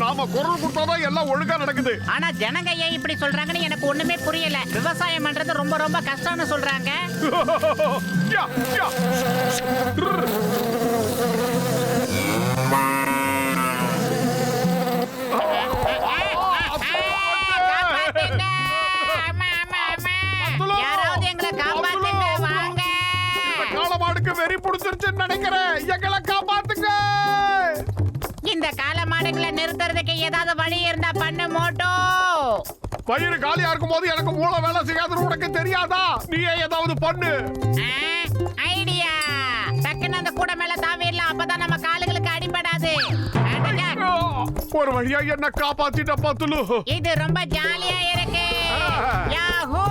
நாம குரல் கொடுத்தாதான் எல்லாம் ஒழுங்கா நடக்குது. ஆனா ஜனங்க ஏன் இப்படி சொல்றாங்கன்னு எனக்கு ஒண்ணுமே புரியல. விவசாயம் பண்றது ரொம்ப ரொம்ப கஷ்டம்னு சொல்றாங்க. யாராவது எங்களை காப்பாத்துங்க, வாங்க. காலமாடுக்கு வெறி புடிச்சிருச்சுன்னு நினைக்கிறேன். எங்களை காப்பாத்துங்க. இந்த காலமாடுகளை நிறுத்துறதுக்கு ஏதாவது வழி இருந்தா பண்ணு மோட்டோ. வயிறு காலியா இருக்கும் போது எனக்கு மூளை வேலை செய்யாதுன்னு உனக்கு தெரியாதா? நீயே ஏதாவது பண்ணு. ஐடியா. டக்குன்னு அந்த கூட மேல தாவிடலாம், அப்பதான் நம்ம காலுகளுக்கு அடிபடாது. ஒரு வழியா என்ன காப்பாத்திட்ட பத்துலு. இது ரொம்ப ஜாலியா இருக்கு. யாஹூ.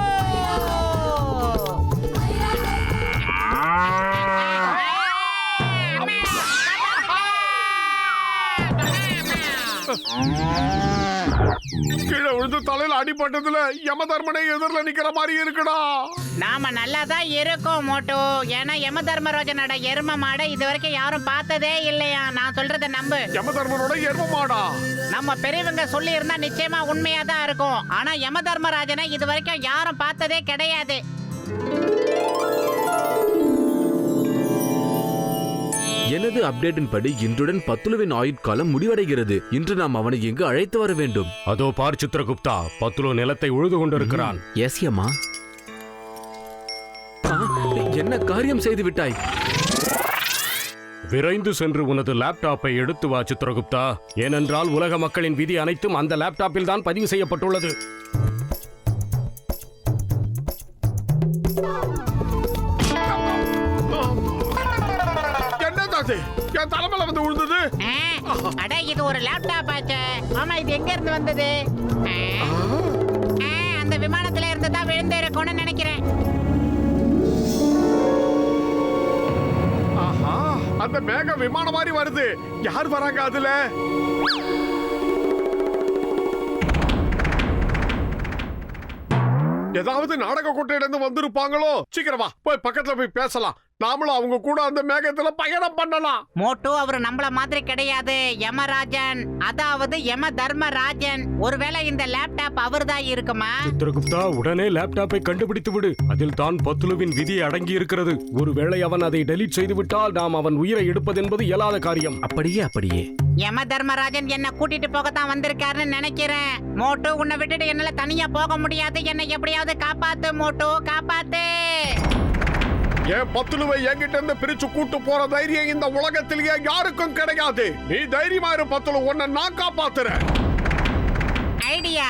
கீழே விழுந்து தலையில அடிபட்டதுல யமதர்மனை எதிரில நிக்கிற மாதிரி இருக்குடா. நாம நல்லா தான் இருக்கோம் மோட்டோ. ஏன்னா யம தர்மராஜனோட எரும மாடை இது வரைக்கும் யாரும் பார்த்ததே இல்லையா. நான் சொல்றத நம்பு. யமதர்மனோட எரும மாடா? நம்ம பெரியவங்க சொல்லி இருந்தா நிச்சயமா உண்மையா தான் இருக்கும். ஆனா யம தர்மராஜனை இது வரைக்கும் யாரும் பார்த்ததே கிடையாது. எனது அப்டேட்டின் படி இன்றுடன் பத்துலுவின் ஆயுட்காலம் முடிவடைகிறது. இன்று நாம் அவனை எங்கு அழைத்து வர வேண்டும்? அதோ பார் சித்திரகுப்தா, பத்துலு நிலத்தை உழுது கொண்டிருக்கிறான். எஸ் யமா. என்ன காரியம் செய்து விட்டாய்? விரைந்து சென்று உனது லேப்டாப்பை எடுத்து வா சித்திரகுப்தா. ஏனென்றால் உலக மக்களின் விதி அனைத்தும் அந்த லேப்டாப்பில் தான் பதிவு செய்யப்பட்டுள்ளது. என் தலைமையில வந்து விழுந்தது. அட இது ஒரு லேப்டாப் ஆச்சு. ஆமா, இது எங்க இருந்து வந்தது? அந்த விமானத்துல இருந்து தான் விழுந்து இருக்கும்னு நினைக்கிறேன். ஆஹா, அந்த மேக விமானம் மாதிரி வருது. யார் வராங்க அதுல? ஏதாவது நாடக கோட்டையில இருந்து வந்திருப்பாங்களோ? சீக்கிரமா போய் பக்கத்துல போய் பேசலாம். நாமளும் அவங்க கூட அந்த மேகத்துல பயணம் பண்ணலாம். மோட்டு அவரு நம்மள மாதிரி கிடையாது. யமராஜன், அதாவது யம தர்மராஜன். ஒருவேளை இந்த லேப்டாப் அவர்தான் இருக்குமா? சித்திரகுப்தா, உடனே லேப்டாப்பை கண்டுபிடித்து விடு. அதில் தான் பத்துலுவின் விதி அடங்கி இருக்கிறது. ஒருவேளை அவன் அதை டெலீட் செய்து விட்டால் நாம் அவன் உயிரை எடுப்பது என்பது இயலாத காரியம். அப்படியே யம தர்மராஜன் என்ன கூட்டிட்டு போகத்தான் வந்திருக்காருன்னு நினைக்கிறேன். மோட்டு, உன்னை விட்டுட்டு என்னால தனியா போக முடியாது. என்னை எப்படியாவது காப்பாத்து மோட்டு, காப்பாத்து. என் பத்துலுவை என்கிட்ட இருந்து பிரிச்சு கூட்டு போற தைரியம் இந்த உலகத்திலேயே யாருக்கும் கிடையாது. நீ தைரியமா இரு பத்துலு, உன்னை நான் காப்பாத்துறேன். ஐடியா.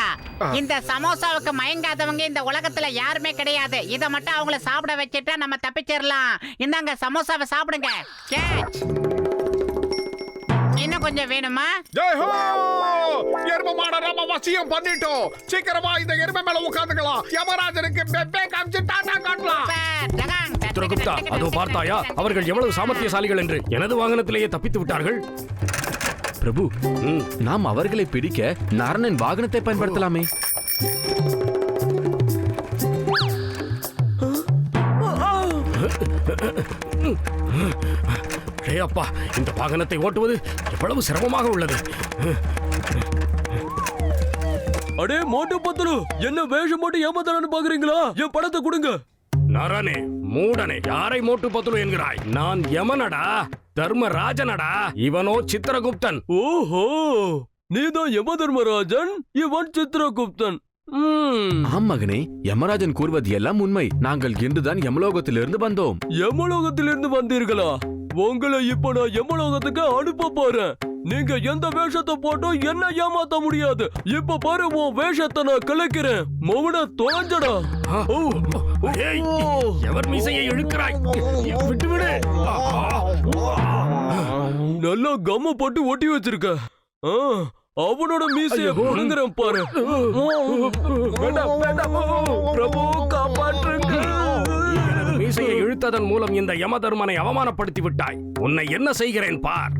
இந்த சமோசாவுக்கு மயங்காதவங்க இந்த உலகத்துல யாருமே கிடையாது. இத மட்டும் அவங்கள சாப்பிட வச்சிட்டா நம்ம தப்பிச்சிடலாம். இந்தாங்க சமோசாவை சாப்பிடுங்க. கேட்ச். இன்னும் கொஞ்சம் வேணுமா? ஜெய் ஹோ! எருமை மாட நம்ம வசியம் பண்ணிட்டோம். சீக்கிரமா இந்த எருமை மேல உட்கார்ந்துக்கலாம். யமராஜனுக்கு பெப்பே காமிச்சு டாடா காட்டலாம். சித்திரகுப்தா, அதோ பார்த்தாயா அவர்கள் எவ்வளவு சாமர்த்தியசாலிகள் என்று. எனது வாகனத்திலேயே தப்பித்து விட்டார்கள். பிரபு, நாம் அவர்களை பிடிக்க நாரணன் வாகனத்தை பயன்படுத்தலாமே. அப்பா, இந்த வாகனத்தை ஓட்டுவது எவ்வளவு சிரமமாக உள்ளது. அடே மோட்டு பத்துலு, என்ன வேஷம் போட்டு ஏமாத்தலான்னு பாக்குறீங்களா? என் பணத்தை கொடுங்க. நாரானே, மூடனே, யாரை மோட்டு பத்துலு என்கிறாய்? நான் யமனடா, தர்மராஜனடா. இவனோ சித்திரகுப்தன். ஓஹோ, நீதான் யம தர்மராஜன், இவன் சித்திரகுப்தன். ஆம் மகனே, யமராஜன் கூறுவது எல்லாம் உண்மை. நாங்கள் இன்றுதான் யமலோகத்திலிருந்து வந்தோம். யமலோகத்திலிருந்து வந்தீர்களா? உங்களை இப்ப நான் யமலோகத்துக்கு அனுப்ப போறேன். நீங்க எந்த வேஷத்தை போட்டோ என்ன ஏமாத்த முடியாது. இப்ப பாரு, உன் வேஷத்தை நான் கலைக்கிறேன். மௌன தொலைஞ்சடா. எவர் மீசையை இழுக்கிறாய்? விட்டுவிடு. நல்லா கம்ம போட்டு ஒட்டி வச்சிருக்க. அவனோட மீசையை புடுங்குறேன் பாரு. பிரபு, காப்பாற்றுங்க. மீசையை இழுத்ததன் மூலம் இந்த யமதர்மனை அவமானப்படுத்தி விட்டாய். உன்னை என்ன செய்கிறேன் பார்.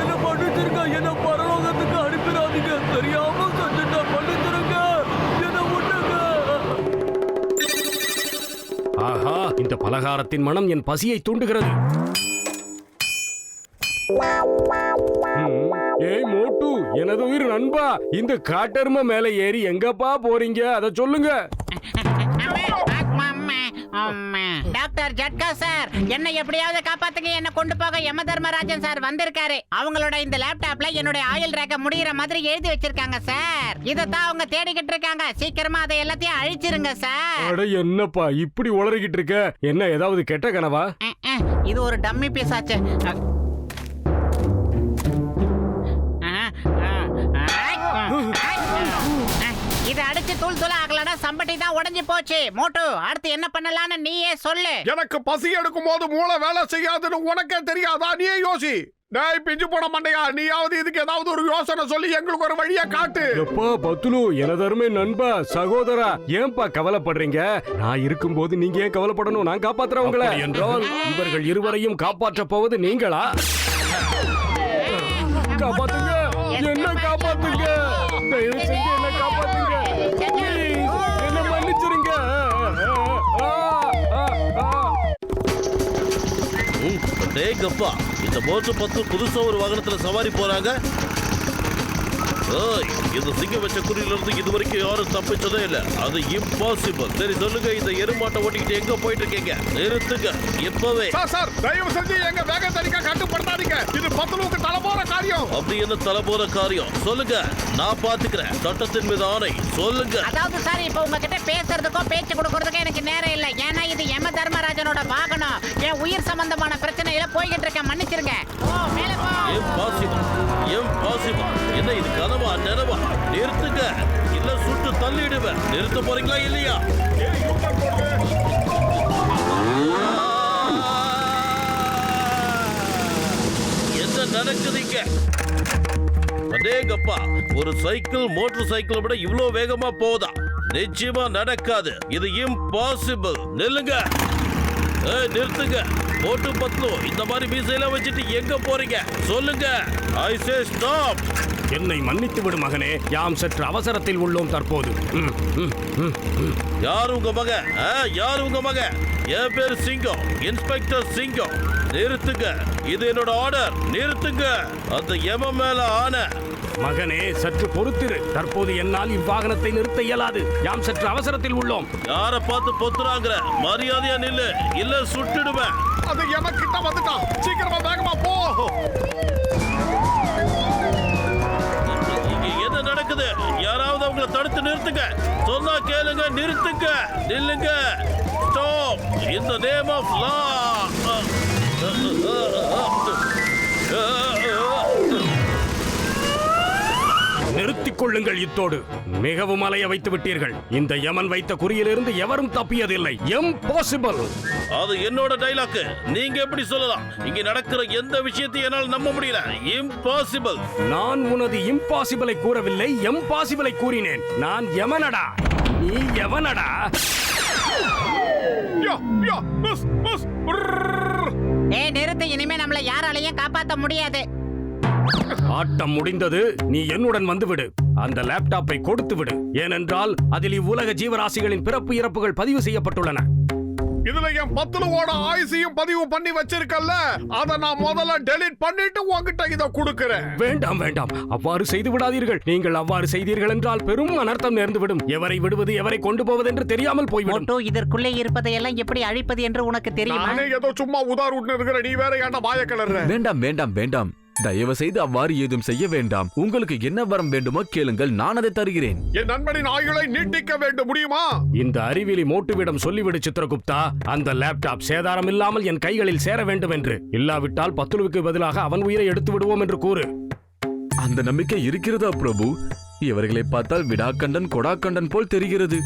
என்ன பண்ணிச்சிருக்க? என்ன பரலோகத்துக்கு அனுப்பிடாதீங்க. தெரியாம செஞ்சுட்ட, பண்ணிச்சிருக்க. என்ன விட்டுங்க. ஆஹா, இந்த பலகாரத்தின் மனம் என் பசியை தூண்டுகிறது. ஏய் மோட்டு, எனது உயிர் நண்பா, இந்த காட்டெருமை மேல ஏறி எங்கப்பா போறீங்க? அத சொல்லுங்க. டாக்டர் ஜட்கா சார், என்ன எப்படியாவது காப்பாத்துங்க. என்ன கொண்டு போக யம தர்மராஜன் சார் வந்திருக்காரு. அவங்களோட இந்த லேப்டாப்ல என்னோட ஆயுள் ரேகை முடிகிற மாதிரி எழுதி வச்சிருக்காங்க சார். இதத்தான் அவங்க தேடிக்கிட்டு இருக்காங்க. சீக்கிரமா அதை எல்லாத்தையும் அழிச்சிருங்க சார். அட என்னப்பா இப்படி உளறிக்கிட்டு இருக்க? என்ன ஏதாவது கெட்ட கனவா? இது ஒரு டம்மி பீஸ் ஆச்சு. இது அடிச்சு தூள் தூள் ஆகலனா சம்பட்டி தான் உடைஞ்சு போச்சு. மோட்டு, அடுத்து என்ன பண்ணலாம்னு நீயே சொல்லு. எனக்கு பசி எடுக்கும் போது மூளை வேலை செய்யாதுன்னு உனக்கே தெரியாதா? நீயே யோசி. டேய் பிஞ்சு போட மாட்டேயா, நீயாவது இதுக்கு ஏதாவது ஒரு யோசனை சொல்லி எங்களுக்கு ஒரு வழியா காட்டு. எப்பா பத்துலு, எனதருமை நண்பா, சகோதரா, ஏன்பா கவலைப்படுறீங்க? நான் இருக்கும்போது நீங்க ஏன் கவலைப்படணும்? நான் காப்பாத்துறேன் உங்களை. என்றால் இவர்கள் இருவரையும் காப்பாற்ற போவது நீங்களா? காப்பாத்துங்க, என்ன காப்பாத்துங்க, தயவு செஞ்சு என்ன காப்பாத்துங்க. என்ன மன்னிச்சிருங்க. டேங்கப்பா, இந்த மோட்டு பத்து புதுசா ஒரு வாகனத்துல சவாரி போறாங்க. ஏய், இந்த சிங்கம் வச்ச குறியிலிருந்து இது வரைக்கும் யாரும் தப்பிச்சதே இல்ல. அது இம்பாசிபிள். சரி சொல்லுங்க, இந்த எருமாட்டை ஓட்டிக்கிட்டு எங்க போயிட்டு இருக்கீங்க? நிறுத்துங்க இப்பவே. சார் தயவு செஞ்சு எங்க வேகத்தடிக்க கட்டுப்படுத்தாதீங்க. இது பத்துலுக்கு தலைபோற காரியம். அப்படி என்ன தலைபோற காரியம்? சொல்லுங்க, நான் பாத்துக்கிறேன். சட்டத்தின் மீது ஆணை. சொல்லுங்க. அதாவது சார், இப்ப உங்ககிட்ட பேசுறதுக்கோ பேச்சு கொடுக்கறதுக்கோ எனக்கு நேரம் இல்ல. ஏன்னா இது யம தர்மராஜனோட வாகனம். என் உயிர் சம்பந்தமான பிரச்சனையில போய்கிட்டு இருக்கேன். மன்னிச்சிருங்க. ஓ, மேல போ. இம்பாசிபிள். என்ன இது கனவா நினைவா? நிறுத்துங்க, இல்ல சுட்டு தள்ளிடுவேன். நிறுத்த போறீங்களா இல்லையா? என்ன நடக்குதுங்க? அடேங்கப்பா, ஒரு சைக்கிள் மோட்டார் சைக்கிளை விட இவ்ளோ வேகமா போதா? நிச்சயமா நடக்காது. இது இம்பாசிபிள். நில்லுங்க. நிறுத்துங்க. மோட்டு பத்லு, இந்த மாதிரி மீசையெல்லாம் வச்சுட்டு எங்க போறீங்க? சொல்லுங்க. ஐ சே ஸ்டாப். என்னை மன்னித்து விடு மகனே, யாம் சற்று அவசரத்தில் உள்ளோம் தற்போது. யார் உங்க மகன்? யார் உங்க மகன்? என் பேர் சிங்கம், இன்ஸ்பெக்டர் சிங்கம். நிறுத்துங்க, இது என்னோட ஆர்டர். நிறுத்துங்க. அந்த யம மேல ஆன. மகனே சற்று பொறுத்திரு. தற்போது என்னால் இவ்வாகனத்தை நிறுத்த இயலாது. யாம் சற்று அவசரத்தில் உள்ளோம். யார பார்த்து பொத்துறாங்க? மரியாதையா நில்லு, இல்ல சுட்டுடுவேன். அது எமக்கிட்ட வந்துட்டான். சீக்கிரமா வேகமா போ. இங்க என்ன நடக்குது? யாராவது அவங்களை தடுத்து நிறுத்துங்க. சொன்னா கேளுங்க. நிறுத்துங்க. நில்லுங்க. Stop. In the name of law. நிறுத்திக் கொள்ளுங்கள். இத்தோடு மிகவும் அலைய வைத்து விட்டீர்கள். இந்த யமன் வைத்த குறியிலிருந்து எவரும் தப்பியதில்லை. இம்பாசிபிள். அது என்னோட டைலாக். நீங்க எப்படி சொல்லலாம்? இங்க நடக்கிற எந்த விஷயத்தையும் என்னால் நம்ப முடியல. இம்பாசிபிள். நான் உனது இம்பாசிபிளை கூறவில்லை, எம்பாசிபிளை கூறினேன். நான் யமனடா, நீ எவனடா? நிறுத்து. இனிமே நம்மள யாராலையும் காப்பாத்த முடியாது. ஆட்டம் முடிந்தது. நீ என்னுடன் வந்துவிடு. அந்த லேப்டாப்பை கொடுத்து விடு. ஏனென்றால் அதில் இவ்வுலக ஜீவராசிகளின் பிறப்பு இறப்புகள் பதிவு செய்யப்பட்டுள்ளன. இதுல என் பத்துலுவோட ஆயுசையும் பதிவு பண்ணி வச்சிருக்கல்ல, அத நான் முதல்ல டெலீட் பண்ணிட்டு உங்ககிட்ட இத கொடுக்கிறேன். வேண்டாம் வேண்டாம், அவ்வாறு செய்து விடாதீர்கள். நீங்கள் அவ்வாறு செய்தீர்கள் என்றால் பெரும் அனர்த்தம் நேர்ந்துவிடும். எவரை விடுவது எவரை கொண்டு போவது என்று தெரியாமல் போய்விடும். மோட்டு, இதற்குள்ளே இருப்பதையெல்லாம் எப்படி அழிப்பது என்று உனக்கு தெரியுமா? நானே ஏதோ சும்மா உதார் விட்டு இருக்கிற, நீ வேற ஏன்டா வாய கிளற? வேண்டாம் வேண்டாம் வேண்டாம், தயவு செய்து அவ்வாறு ஏதும் செய்ய வேண்டாம். உங்களுக்கு என்ன வரம் வேண்டுமோ கேளுங்கள், நான் அதை தருகிறேன். என் நண்பனின் ஆயுளை நீட்டிக்க வேண்டும். முடியுமா? இந்த அறிவிலி மோட்டுவிடம் சொல்லிவிடு சித்ரகுப்தா, அந்த லேப்டாப் சேதாரம் இல்லாமல் என் கைகளில் சேர வேண்டும் என்று. இல்லாவிட்டால் பத்துலுவுக்கு பதிலாக அவன் உயிரை எடுத்து விடுவோம் என்று கூறு. அந்த நம்பிக்கை இருக்கிறதா பிரபு? இவர்களை பார்த்தால் விடாக்கண்டன் கொடாக்கண்டன் போல் தெரிகிறது.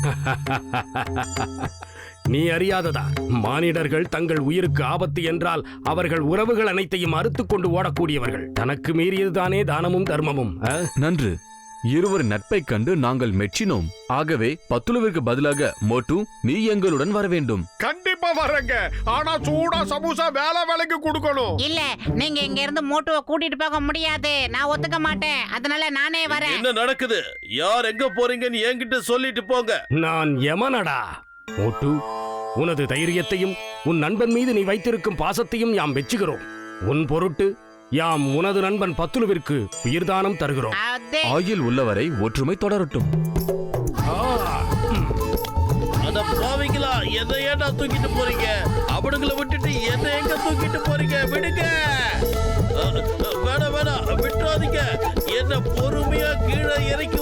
நீ அறியாததா? மானிடர்கள் தங்கள் உயிருக்கு ஆபத்து என்றால் அவர்கள் உறவுகள் அனைத்தையும் அறுத்துக் கொண்டு ஓடக்கூடியவர்கள். தனக்கு மீறியதுதானே தானமும் தர்மமும். நன்று. இருவர் நட்பை கண்டு நாங்கள் மெச்சினோம். ஆகவே பத்துலுவிற்கு பதிலாக மோட்டு, நீ எங்களுடன் வர வேண்டும். கண்டிப்பா வரங்க. ஆனா சூடா சமோசா வேலைக்கு கொடுக்கணும். இல்ல, நீங்க இங்க இருந்து மோட்டுவை கூட்டிட்டு போக முடியாது. நான் ஒத்துக்க மாட்டேன். அதனால நானே வரேன். என்ன நடக்குது? யார் எங்க போறீங்கன்னு என்கிட்ட சொல்லிட்டு போங்க. நான் யமனடா. மோட்டு, உனது தைரியத்தையும் உன் நண்பன் மீது நீ வைத்திருக்கும் பாசத்தையும் யாம் மெச்சுகிறோம். உன் பொருட்டு யாம் உனது நண்பன் பத்துலுவிற்கு உயிர்தானம் தருகிறோம். அது ஆயுள் உள்ளவரை ஒற்றுமை தொடரட்டும். அத பாவிங்களா, எதை ஏன்டா தூக்கிட்டு போறீங்க? அவனுங்களை விட்டுட்டு என்ன எங்க தூக்கிட்டு போறீங்க? விடுங்க. வேணாம், விட்டுறாதீங்க. என்ன பொறுமையா கீழே இறக்கி